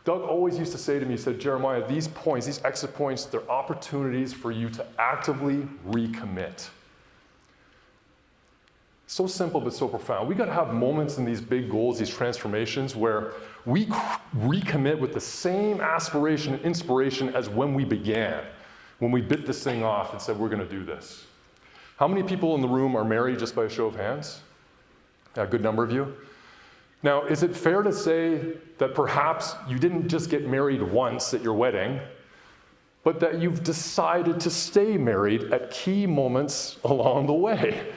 Doug always used to say to me, he said, Jeremiah, these points, these exit points, they're opportunities for you to actively recommit. So simple, but so profound. We got to have moments in these big goals, these transformations, where we recommit with the same aspiration and inspiration as when we began, when we bit this thing off and said, we're going to do this. How many people in the room are married, just by a show of hands? A good number of you. Now, is it fair to say that perhaps you didn't just get married once at your wedding, but that you've decided to stay married at key moments along the way?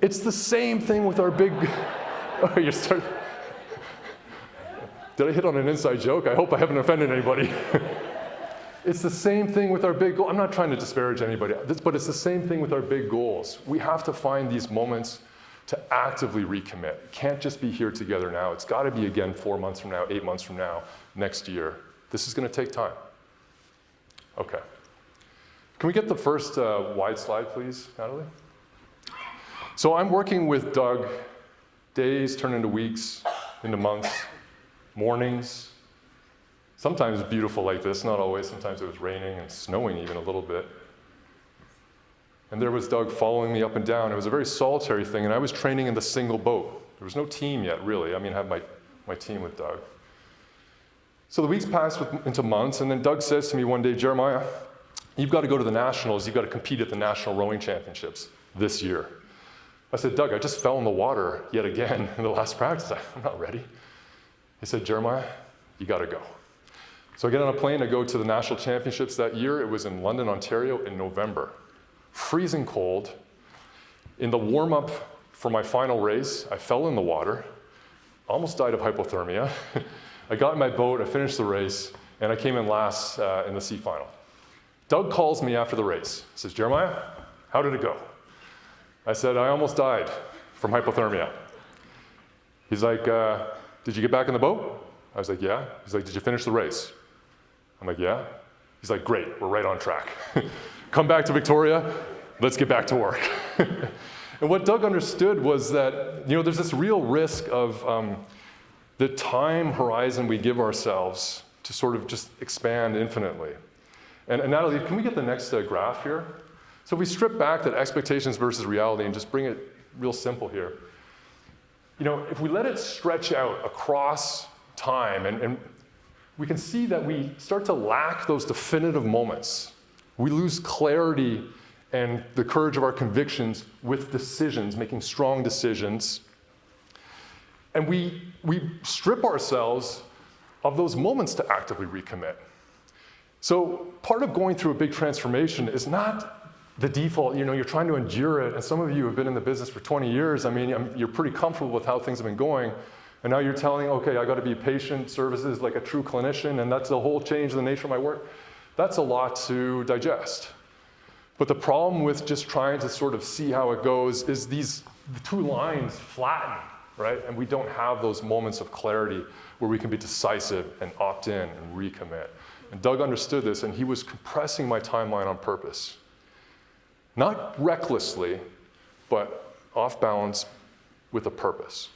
It's the same thing with our big, oh, you're starting. Did I hit on an inside joke? I hope I haven't offended anybody. It's the same thing with our big goals. I'm not trying to disparage anybody, but it's the same thing with our big goals. We have to find these moments to actively recommit. It can't just be here together now. It's got to be again 4 months from now, 8 months from now, next year. This is going to take time. Okay. Can we get the first wide slide, please, Natalie? So I'm working with Doug. Days turn into weeks, into months, mornings. Sometimes it's beautiful like this, not always. Sometimes it was raining and snowing even a little bit. And there was Doug following me up and down. It was a very solitary thing, and I was training in the single boat. There was no team yet, really. I mean, I had my team with Doug. So the weeks passed into months, and then Doug says to me one day, Jeremiah, you've got to go to the nationals. You've got to compete at the National Rowing Championships this year. I said, Doug, I just fell in the water yet again in the last practice. I'm not ready. He said, Jeremiah, you got to go. So I get on a plane, I go to the National Championships that year. It was in London, Ontario in November. Freezing cold. In the warm-up for my final race, I fell in the water, almost died of hypothermia. I got in my boat, I finished the race, and I came in last in the C final. Doug calls me after the race. He says, Jeremiah, how did it go? I said, I almost died from hypothermia. He's like, did you get back in the boat? I was like, yeah. He's like, did you finish the race? I'm like, yeah. He's like, great, we're right on track. Come back to Victoria, let's get back to work. And what Doug understood was that, there's this real risk of the time horizon we give ourselves to sort of just expand infinitely. And Natalie, can we get the next graph here? So if we strip back that expectations versus reality and just bring it real simple here, if we let it stretch out across time, and we can see that we start to lack those definitive moments. We lose clarity and the courage of our convictions with decisions, making strong decisions. And we strip ourselves of those moments to actively recommit. So part of going through a big transformation is not the default, you're trying to endure it, and some of you have been in the business for 20 years. I mean, you're pretty comfortable with how things have been going, and now you're telling, okay, I got to be patient services like a true clinician, and that's a whole change in the nature of my work. That's a lot to digest. But the problem with just trying to sort of see how it goes is the two lines flatten, right? And we don't have those moments of clarity where we can be decisive and opt in and recommit. And Doug understood this, and he was compressing my timeline on purpose. Not recklessly, but off balance with a purpose.